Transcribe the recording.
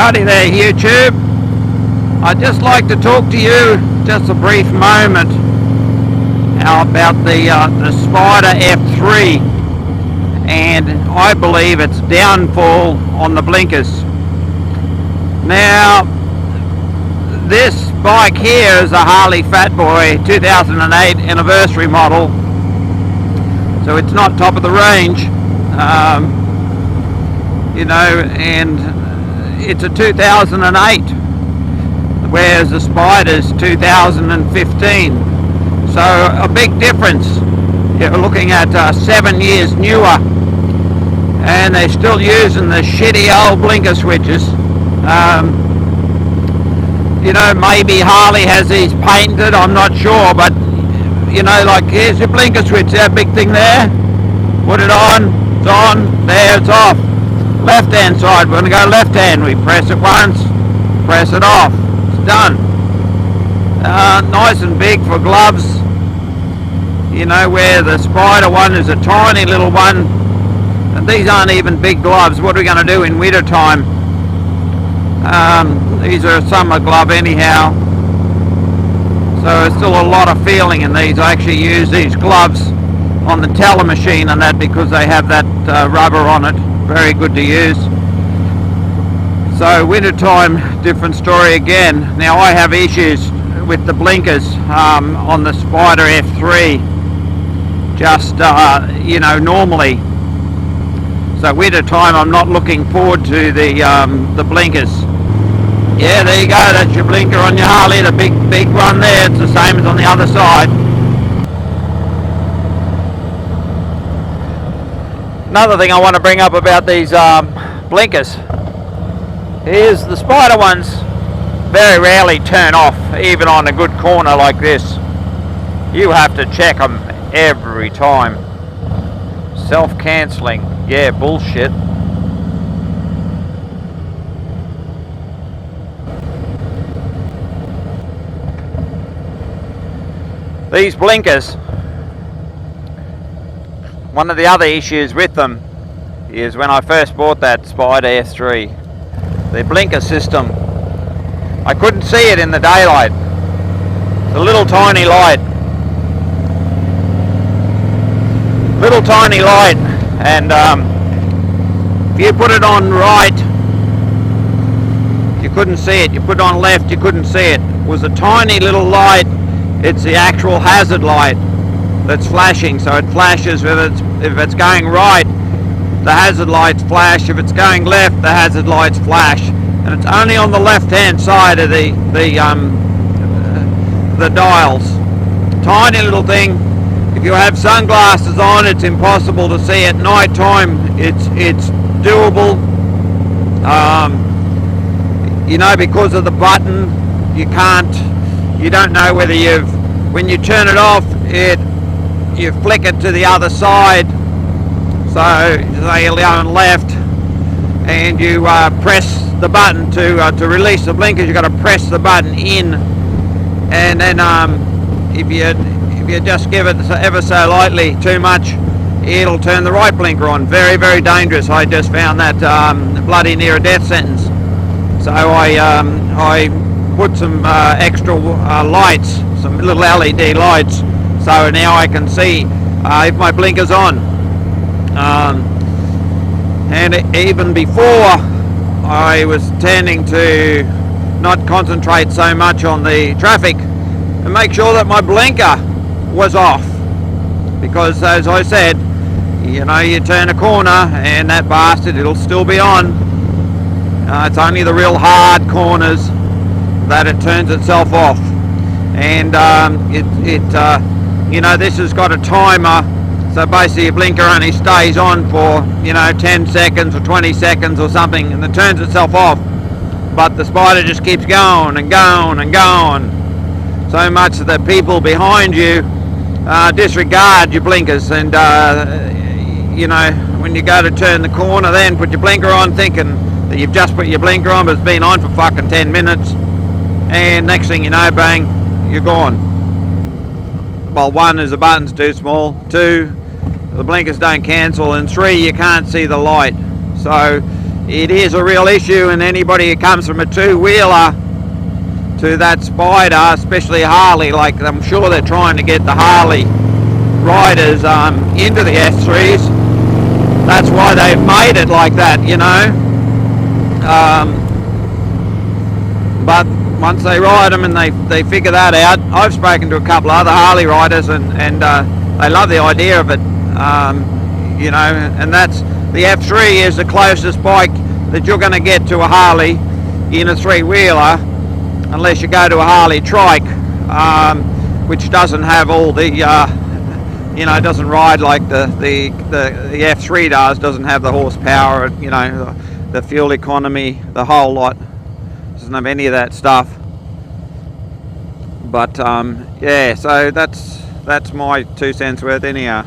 Howdy there, YouTube. I'd just like to talk to you just a brief moment about the Spyder F3 and I believe its downfall on the blinkers. Now, this bike here is a Harley Fat Boy 2008 anniversary model, so it's not top of the range, and it's a 2008, whereas the Spyder's 2015. So a big difference. You're looking at 7 years newer, and they're still using the shitty old blinker switches. Maybe Harley has these painted, I'm not sure, but like here's your blinker switch, that big thing there, put it on, it's on, there it's off. Left hand side, we're going to go left hand, we press it once, press it off, it's done. Nice and big for gloves, where the Spyder one is a tiny little one, and these aren't even big gloves. What are we going to do in winter time? These are a summer glove anyhow, so there's still a lot of feeling in these. I actually use these gloves on the teller machine and that because they have that rubber on it. Very good to use. So wintertime, different story again. Now I have issues with the blinkers on the Spyder F3, just normally. So wintertime, I'm not looking forward to the blinkers. Yeah, there you go, that's your blinker on your Harley, the big one there. It's the same as on the other side. Another thing I want to bring up about these blinkers is the Spyder ones very rarely turn off, even on a good corner like this. You have to check them every time. Self-cancelling, yeah, bullshit. These blinkers, one of the other issues with them is when I first bought that Spyder F3, the blinker system, I couldn't see it in the daylight. It's a little tiny light. Little tiny light, and if you put it on right, you couldn't see it. You put it on left, you couldn't see it. It was a tiny little light. It's the actual hazard light that's flashing, so it flashes if it's going right, the hazard lights flash. If it's going left, the hazard lights flash, and it's only on the left-hand side of the dials. Tiny little thing. If you have sunglasses on, it's impossible to see at night time. It's doable. Because of the button, you don't know whether when you turn it off, you flick it to the other side. So say you're going left, and you press the button to release the blinkers. You've got to press the button in, and then if you just give it ever so lightly too much, it'll turn the right blinker on. Very, very dangerous. I just found that bloody near a death sentence. So I put some extra lights, some little LED lights, so now I can see if my blinker's on. And even before, I was tending to not concentrate so much on the traffic and make sure that my blinker was off, because as I said, you turn a corner and that bastard, it'll still be on. It's only the real hard corners that it turns itself off, and this has got a timer, so basically your blinker only stays on for 10 seconds or 20 seconds or something, and it turns itself off. But the Spyder just keeps going and going and going, so much that people behind you disregard your blinkers, and when you go to turn the corner, then put your blinker on, thinking that you've just put your blinker on, but it's been on for fucking 10 minutes, and next thing you know, bang, you're gone. Well, one is the button's too small, two, the blinkers don't cancel, and three, you can't see the light. So it is a real issue, and anybody who comes from a two-wheeler to that Spyder, especially Harley, like I'm sure they're trying to get the Harley riders into the S3s. That's why they've made it like that, you know. But once they ride them and they figure that out, I've spoken to a couple of other Harley riders, and they love the idea of it, you know. And that's the F3 is the closest bike that you're going to get to a Harley in a three-wheeler, unless you go to a Harley trike, which doesn't have all the you know, it doesn't ride like the F3 does, doesn't have the horsepower, you know, the fuel economy, the whole lot. Doesn't have any of that stuff. But yeah, so that's my 2 cents worth anyhow.